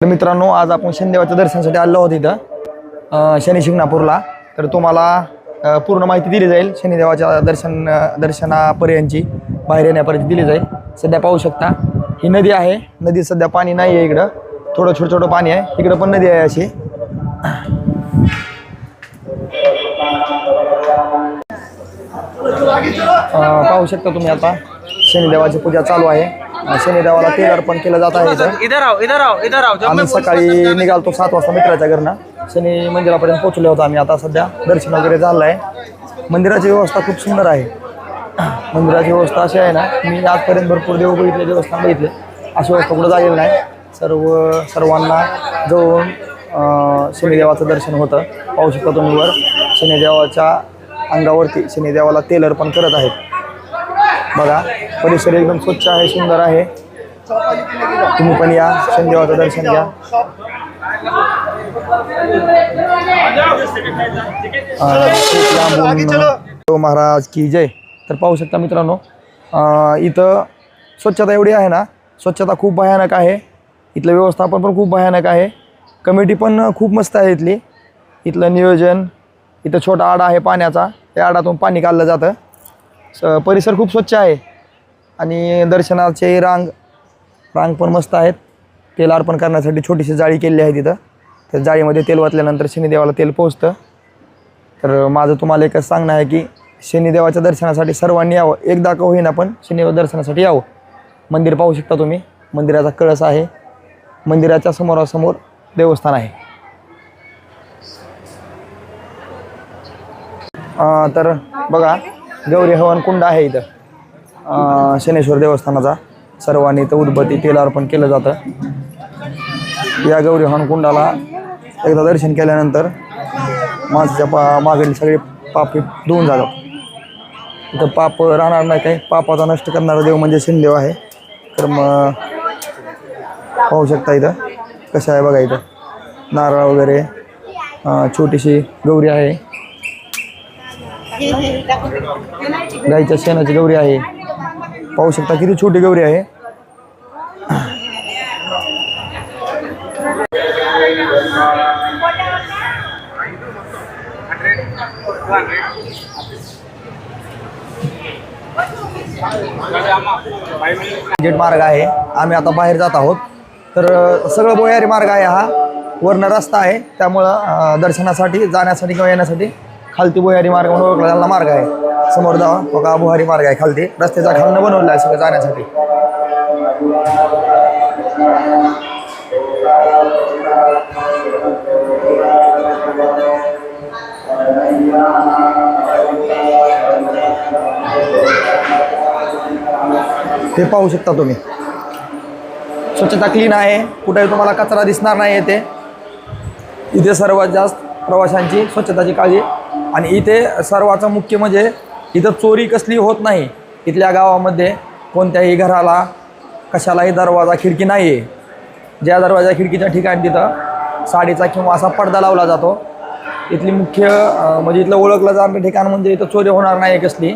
तर मित्रांनो, आज आपण शनिदेवाच्या दर्शनासाठी आलो आहोत इथं शनी शिंगणापूरला. तर तुम्हाला पूर्ण माहिती दिली जाईल शनिदेवाच्या दर्शनापर्यंतची, बाहेर येण्यापर्यंत दिली जाईल. सध्या पाहू शकता ही नदी आहे. नदी सध्या पाणी नाही आहे इकडं, थोडं छोटं छोटं पाणी आहे. इकडं पण नदी आहे अशी. पाहू शकता तुम्ही आता शनिदेवाची पूजा चालू आहे. शनिदेवाला तेल अर्पण केलं जात आहे इथं. आम्ही सकाळी निघालतो 7 वाजता मित्राच्या घरनं. शनी मंदिरापर्यंत पोहोचलो होतो आम्ही. आता सध्या दर्शन वगैरे झालं आहे. मंदिराची व्यवस्था खूप सुंदर आहे. मंदिराची व्यवस्था अशी आहे ना, मी आजपर्यंत भरपूर देव बघितले, देवस्थान बघितले, अशी व्यवस्था कुठं झालेली नाही. सर्वांना जवळून शनिदेवाचं दर्शन होतं. पाहू शकता तुम्ही वर शनिदेवाच्या अंगावरती शनिदेवाला तेल अर्पण करत आहेत. बघा, परिसर एकदम स्वच्छ आहे, सुंदर आहे. तुम्ही पण या, शनिदेवाचं दर्शन घ्या. महाराज की जय. तर पाहू शकता मित्रांनो, इथं स्वच्छता एवढी आहे ना, स्वच्छता खूप भयानक आहे. इथलं व्यवस्थापन पण खूप भयानक आहे. कमिटी पण खूप मस्त आहे इथली. इथलं नियोजन, इथं छोटा आडा आहे पाण्याचा, त्या आडातून पाणी काढलं जातं. परिसर खूप स्वच्छ आहे आणि दर्शनाचे रांग पण मस्त आहेत. तेल अर्पण करण्यासाठी छोटीशी जाळी केलेली आहे तिथं. त्या जाळीमध्ये तेल ओतल्यानंतर शनिदेवाला तेल पोचतं. तर माझं तुम्हाला एकच सांगणं आहे की शनिदेवाच्या दर्शनासाठी सर्वांनी यावं. एकदा का होईना पण शनिदेव दर्शनासाठी यावं. मंदिर पाहू शकता तुम्ही. मंदिराचा कळस आहे. मंदिराच्या समोरासमोर देवस्थान आहे. तर बघा, गौरी हवन कुंड आहे इथं शनेश्वर देवस्थानाचा. सर्वांनी इथं उदबत्ती तेल अर्पण केलं जातं. या गौरी हवन कुंडाला एकदा दर्शन केल्यानंतर माणसाच्या मागील सगळे पाप धुवून जातात. इथं पाप राहणार नाही. काही पापाचा नष्ट करणारा देव म्हणजे शनिदेव आहे. तर मग पाहू शकता इथं कसं आहे बघा. इथं नारळ वगैरे, छोटीशी गौरी आहे. गाईच्या शेणाची गौरी आहे. पाहू शकता किती छोटी गौरी आहे. गेट मार्ग आहे. आम्ही आता बाहेर जात आहोत. तर सगळं भुयारी मार्ग आहे हा. वरनं रस्ता आहे, त्यामुळं दर्शनासाठी जाण्यासाठी किंवा येण्यासाठी खालती भुयारी मार्ग म्हणून ओळखला जाणारा मार्ग आहे. समोर जावा बघा, भुयारी मार्ग आहे खालती. रस्त्याच्या खालनं बनवलेला आहे सगळं जाण्यासाठी. हे पाहू शकता तुम्ही. स्वच्छता क्लीन आहे. कुठेही तुम्हाला कचरा दिसणार नाही येते. इथे सर्वात जास्त प्रवाशांची स्वच्छताची काळजी. आणि इथे सर्वाचं मुख्य म्हणजे इथं चोरी कसली होत नाही. इथल्या गावामध्ये कोणत्याही घराला कशालाही दरवाजा खिडकी नाही आहे. ज्या दरवाजा खिडकीच्या ठिकाणी तिथं साडीचा किंवा असा पडदा लावला जातो. इथली मुख्य म्हणजे इथलं ओळखलं जाणारं ठिकाण म्हणजे इथं चोरी होणार नाही कसली.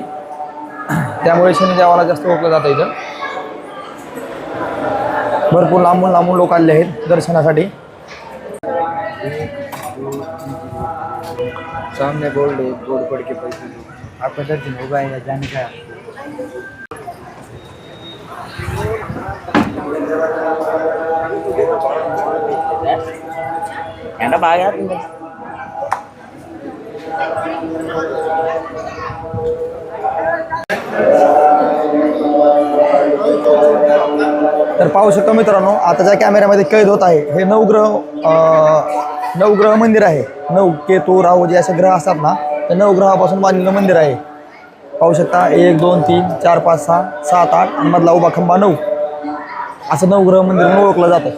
त्यामुळे शनिदेवाला जास्त ओळखलं जातं. इथं भरपूर लांबून लोक आले आहेत दर्शनासाठी. सामने बोर्ड पड़ के पैसे आपका दर्शन होगा या जाने का तर पाहू शकतो मित्रांनो, आता ज्या कॅमेऱ्यामध्ये कैद होत आहे हे नवग्रह मंदिर आहे. 9 केतू राहू जे असे ग्रह असतात ना, त्या 9 ग्रहापासून बांधलेलं मंदिर आहे. पाहू शकता 1 2 3 4 5 6 7 8 आणि मधला उभा खंबा 9, असं नवग्रह मंदिर म्हणून ओळखलं जातं.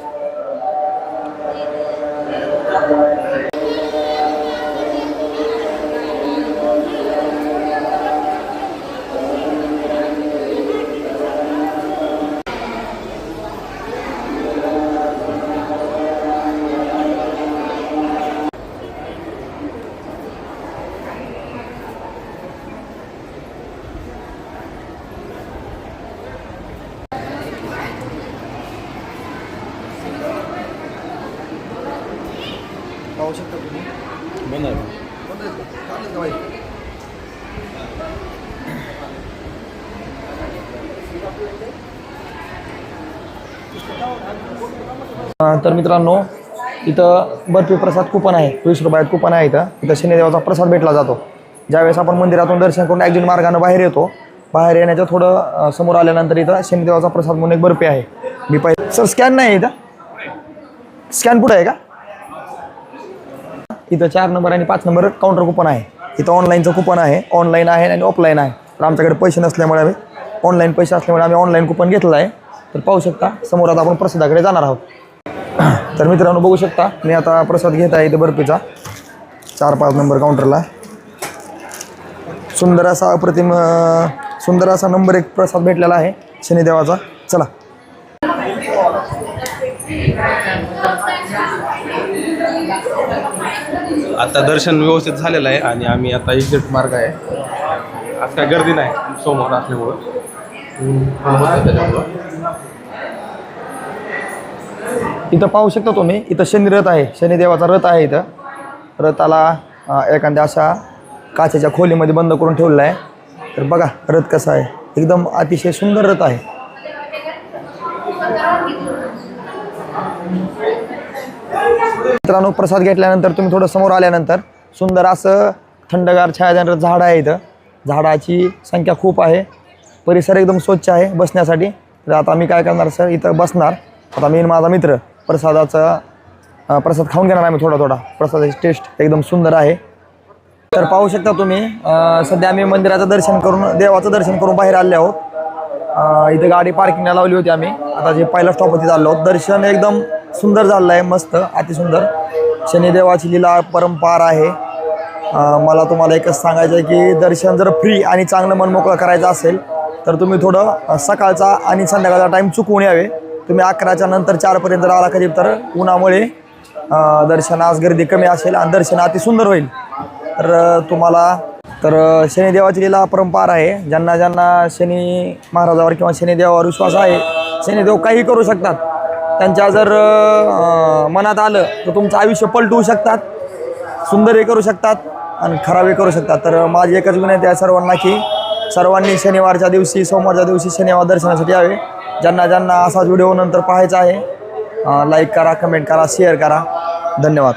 पाहू शकता तुम्ही. तर मित्रांनो, इथं बर्फी प्रसाद कुपन आहे, 20 रुपयात कुपन आहे. इथं शनिदेवाचा प्रसाद भेटला जातो. ज्यावेळेस आपण मंदिरातून दर्शन करून ॲक्झिट मार्गाने बाहेर येतो, बाहेर येण्याच्या थोडं समोर आल्यानंतर इथं शनिदेवाचा प्रसाद म्हणून एक बर्फी आहे. मी पाहिजे सर, स्कॅन नाही इथं, स्कॅन पुढे आहे का? इथं 4 नंबर आणि 5 नंबर काउंटर कुपन आहे. इथं ऑनलाईनचं कुपन आहे, ऑनलाईन आहे आणि ऑफलाईन आहे. तर आमच्याकडे पैसे नसल्यामुळे आम्ही ऑनलाईन पैसे असल्यामुळे आम्ही ऑनलाईन कुपन घेतलं आहे. तर पाहू शकता समोर आता आपण प्रसादाकडे जाणार आहोत. तर मित्रांनो बघू शकता, मी आता प्रसाद घेत आहे इथे बर्फीचा 4-5 नंबर काउंटरला. सुंदर असा अप्रतिम सुंदर असा नंबर 1 प्रसाद भेटलेला आहे शनिदेवाचा. चला. आता दर्शन व्यवस्थित झालेलं आहे आणि आम्ही आता एक्झिट मार्ग आहे. आज काय गर्दी नाही सोमवार असल्यामुळं. इथं पाहू शकता तुम्ही, इथं शनी रथ आहे, शनिदेवाचा रथ आहे. इथं रथाला एखाद्या अशा काचेच्या खोलीमध्ये बंद करून ठेवलेला आहे. तर बघा रथ कसा आहे, एकदम अतिशय सुंदर रथ आहे. मित्रांनो, प्रसाद घेतल्यानंतर तुम्ही थोडं समोर आल्यानंतर सुंदर असं थंडगार छायादार झाड आहे. इथं झाडाची संख्या खूप आहे, परिसर एकदम स्वच्छ आहे बसण्यासाठी. तर आता मी काय करणार सर, इथं बसणार. आता मी माझा मित्र प्रसाद खाऊन घेणार आम्ही थोडा. प्रसादाची टेस्ट एकदम सुंदर आहे. तर पाहू शकता तुम्ही, सध्या आम्ही मंदिराचं दर्शन करून, देवाचं दर्शन करून बाहेर आले आहोत. इथे गाडी पार्किंगला लावली होती आम्ही. आता जे पहिला स्टॉप होती चाललो आहोत. दर्शन एकदम सुंदर झालं आहे, मस्त, अतिसुंदर. शनिदेवाची लीला परंपार आहे. मला तुम्हाला एकच सांगायचं आहे की दर्शन जर फ्री आणि चांगलं मन मोकळं करायचं असेल तर तुम्ही थोडं सकाळचा आणि संध्याकाळचा टाईम चुकवून यावे. तुम्ही 11च्या नंतर 4पर्यंत आला कधी तर उन्हामुळे दर्शनास गर्दी कमी असेल आणि दर्शन अतिसुंदर होईल. तर शनिदेवाची लीला परंपार आहे. ज्यांना ज्यांना शनी महाराजावर किंवा शनिदेवावर विश्वास आहे, शनिदेव काही करू शकतात. त्यांच्या जर मनात आलं तर तुमचं आयुष्य पलटवू शकतात, सुंदरही करू शकतात आणि खराबही करू शकतात. तर माझी एकच विनंती आहे सर्वांना की सर्वांनी शनिवारच्या दिवशी, सोमवारच्या दिवशी शनिवार दर्शनासाठी यावे. ज्यांना ज्यांना असाच व्हिडिओ नंतर पाहायचा आहे, लाईक करा, कमेंट करा, शेअर करा. धन्यवाद.